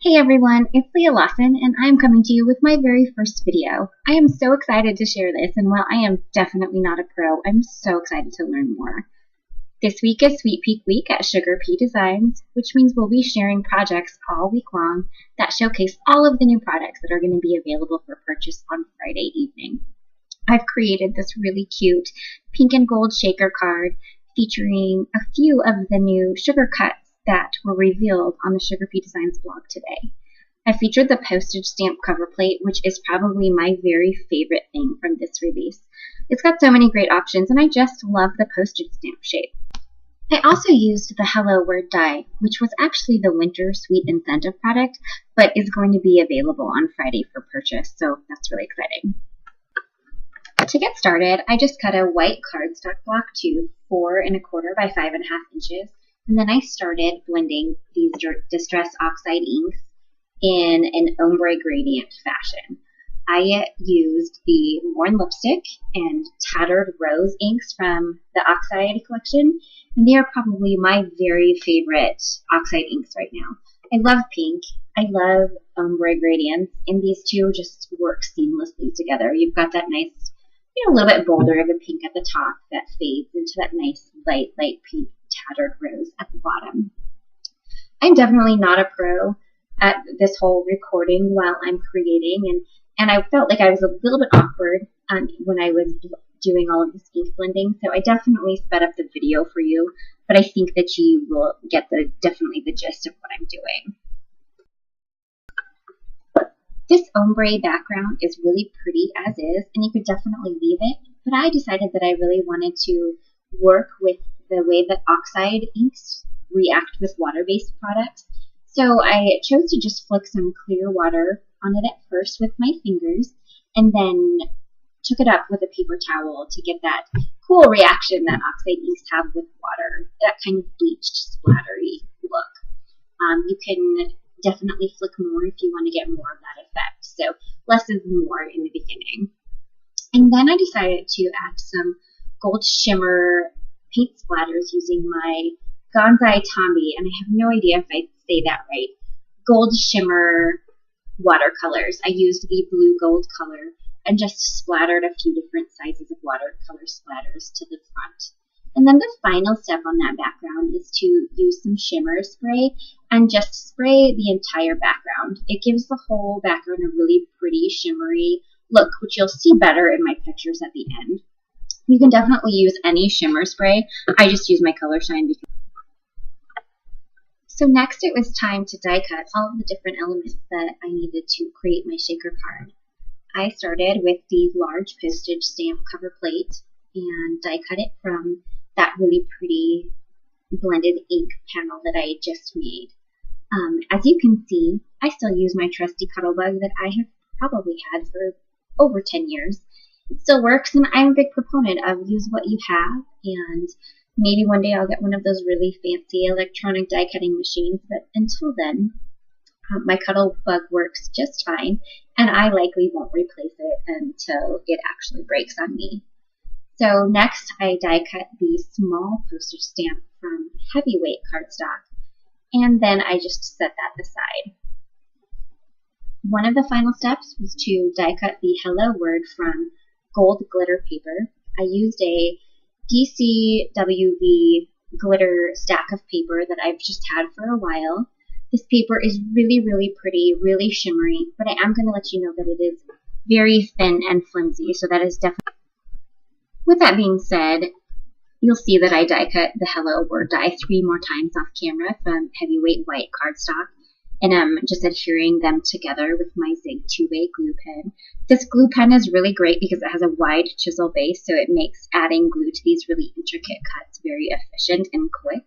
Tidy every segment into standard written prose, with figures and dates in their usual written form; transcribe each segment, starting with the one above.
Hey everyone, it's Leah Lawson and I'm coming to you with my very first video. I am so excited to share this, and while I am definitely not a pro, I'm so excited to learn more. This week is Sweet Peek Week at SugarPea Designs, which means we'll be sharing projects all week long that showcase all of the new products that are going to be available for purchase on Friday evening. I've created this really cute pink and gold shaker card featuring a few of the new SugarCuts that were revealed on the SugarPea Designs blog today. I featured the postage stamp cover plate, which is probably my very favorite thing from this release. It's got so many great options, and I just love the postage stamp shape. I also used the Hello Word die, which was actually the winter sweet incentive product, but is going to be available on Friday for purchase, so that's really exciting. To get started, I just cut a white cardstock block to 4 1/4 by 5 1/2 inches. And then I started blending these Distress Oxide inks in an ombre gradient fashion. I used the Worn Lipstick and Tattered Rose inks from the Oxide collection, and they are probably my very favorite Oxide inks right now. I love pink, I love ombre gradients, and these two just work seamlessly together. You've got that nice, a little bit bolder of a pink at the top that fades into that nice light pink Tattered Rose at the bottom. I'm definitely not a pro at this whole recording while I'm creating, and I felt like I was a little bit awkward when I was doing all of this ink blending, so I definitely sped up the video for you, but I think that you will get definitely the gist of what I'm doing. This ombre background is really pretty as is, and you could definitely leave it, but I decided that I really wanted to work with the way that Oxide inks react with water-based products. So I chose to just flick some clear water on it at first with my fingers, and then took it up with a paper towel to get that cool reaction that Oxide inks have with water, that kind of bleached, splattery look. You can definitely flick more if you want to get more of that effect. So less is more in the beginning. And then I decided to add some gold shimmer paint splatters using my Gonzai Tombi, and I have no idea if I say that right, gold shimmer watercolors. I used the blue gold color and just splattered a few different sizes of watercolor splatters to the front. And then the final step on that background is to use some shimmer spray and just spray the entire background. It gives the whole background a really pretty shimmery look, which you'll see better in my pictures at the end. You can definitely use any shimmer spray. I just use my Color Shine because. So next it was time to die cut all of the different elements that I needed to create my shaker card. I started with the large postage stamp cover plate and die cut it from that really pretty blended ink panel that I just made. As you can see, I still use my trusty Cuttlebug that I have probably had for over 10 years. It still works, and I'm a big proponent of use what you have, and maybe one day I'll get one of those really fancy electronic die cutting machines, but until then, my Cuttlebug works just fine, and I likely won't replace it until it actually breaks on me. So next, I die cut the small postage stamp from heavyweight cardstock, and then I just set that aside. One of the final steps was to die cut the Hello Word from gold glitter paper. I used a DCWV glitter stack of paper that I've just had for a while. This paper is really pretty, really shimmery, but I am going to let you know that it is very thin and flimsy, so that is definitely. With that being said, you'll see that I die cut the Hello Word die 3 more times off camera from heavyweight white cardstock, and I'm just adhering them together with my Zig 2-way glue pen. This glue pen is really great because it has a wide chisel base, so it makes adding glue to these really intricate cuts very efficient and quick.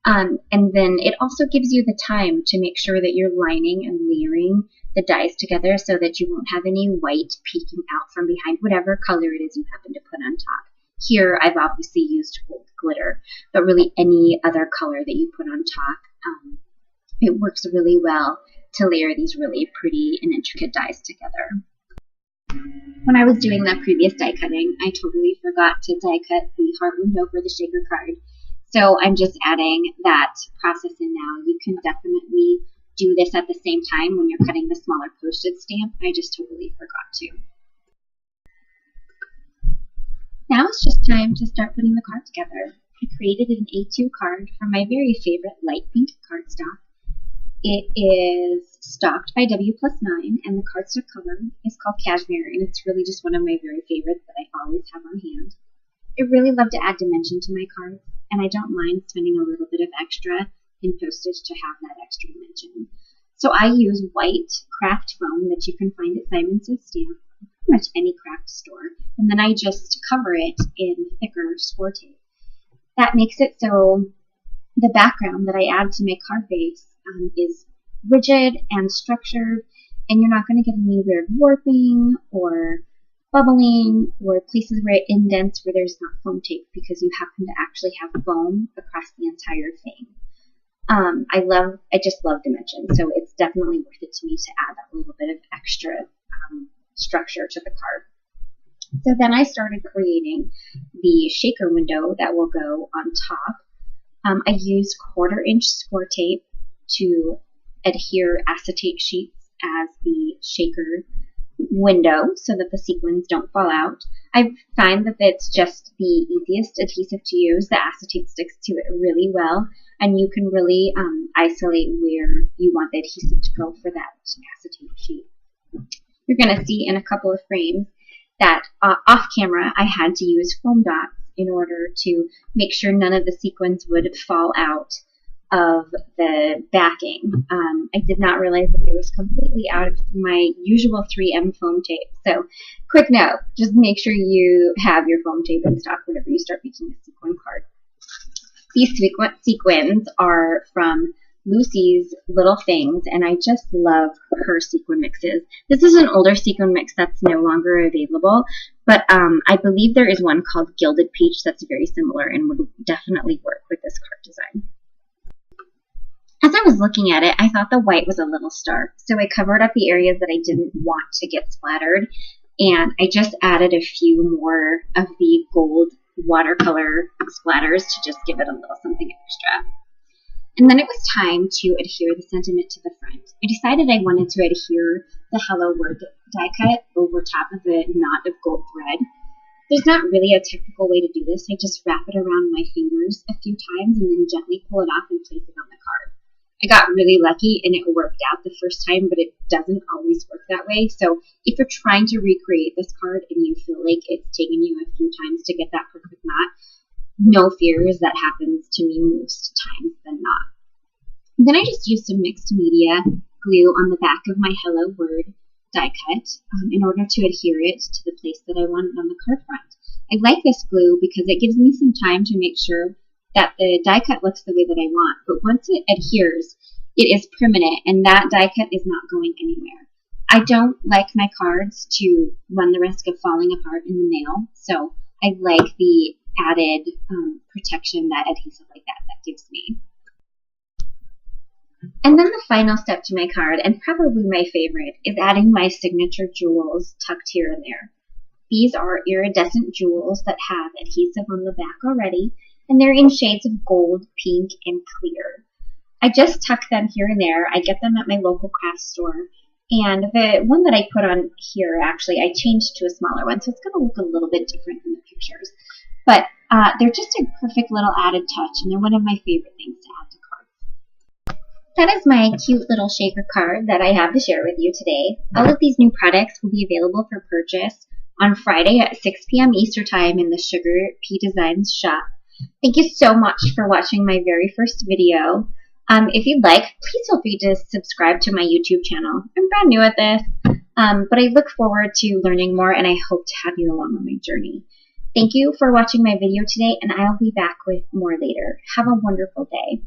And then it also gives you the time to make sure that you're lining and layering the dies together so that you won't have any white peeking out from behind whatever color it is you happen to put on top. Here, I've obviously used gold glitter, but really any other color that you put on top, it works really well to layer these really pretty and intricate dies together. When I was doing that previous die cutting, I totally forgot to die cut the heart window for the shaker card. So I'm just adding that process in now. You can definitely do this at the same time when you're cutting the smaller postage stamp. I just totally forgot to. Now it's just time to start putting the card together. I created an A2 card from my very favorite light pink cardstock. It is stocked by W+9, and the cardstock color is called Cashmere, and it's really just one of my very favorites that I always have on hand. I really love to add dimension to my cards, and I don't mind spending a little bit of extra in postage to have that extra dimension. So I use white craft foam that you can find at Simon Says Stamp, pretty much any craft store, and then I just cover it in thicker score tape. That makes it so the background that I add to my card base is rigid and structured, and you're not going to get any weird warping or bubbling or places where it indents where there's not foam tape, because you happen to actually have foam across the entire thing. I just love dimension, so it's definitely worth it to me to add that little bit of extra structure to the card. So then I started creating the shaker window that will go on top. I used 1/4 inch score tape to adhere acetate sheets as the shaker window so that the sequins don't fall out. I find that it's just the easiest adhesive to use. The acetate sticks to it really well, and you can really isolate where you want the adhesive to go for that acetate sheet. You're going to see in a couple of frames that off camera I had to use foam dots in order to make sure none of the sequins would fall out of the backing. I did not realize that it was completely out of my usual 3M foam tape. So quick note, just make sure you have your foam tape in stock whenever you start making a sequin card. These sequins are from Lucy's Little Things, and I just love her sequin mixes. This is an older sequin mix that's no longer available, but I believe there is one called Gilded Peach that's very similar and would definitely work with this card design. As I was looking at it, I thought the white was a little stark, so I covered up the areas that I didn't want to get splattered, and I just added a few more of the gold watercolor splatters to just give it a little something extra. And then it was time to adhere the sentiment to the front. I decided I wanted to adhere the Hello Word die cut over top of a knot of gold thread. There's not really a technical way to do this. I just wrap it around my fingers a few times and then gently pull it off and place it on the card. I got really lucky and it worked out the first time, but it doesn't always work that way. So if you're trying to recreate this card and you feel like it's taken you a few times to get that perfect knot, no fears, that happens to me most times than not. And then I just used some mixed media glue on the back of my Hello Word die cut in order to adhere it to the place that I wanted on the card front. I like this glue because it gives me some time to make sure that the die cut looks the way that I want, but once it adheres, it is permanent, and that die cut is not going anywhere. I don't like my cards to run the risk of falling apart in the mail, so I like the added protection that adhesive like that gives me. And then the final step to my card, and probably my favorite, is adding my signature jewels tucked here and there. These are iridescent jewels that have adhesive on the back already, and they're in shades of gold, pink, and clear. I just tuck them here and there. I get them at my local craft store, and the one that I put on here, actually, I changed to a smaller one, so it's going to look a little bit different in the pictures. But they're just a perfect little added touch, and they're one of my favorite things to add to cards. That is my cute little shaker card that I have to share with you today. All of these new products will be available for purchase on Friday at 6 p.m. Eastern Time in the SugarPea Designs shop. Thank you so much for watching my very first video. If you'd like, please feel free to subscribe to my YouTube channel. I'm brand new at this, but I look forward to learning more, and I hope to have you along on my journey. Thank you for watching my video today, and I'll be back with more later. Have a wonderful day.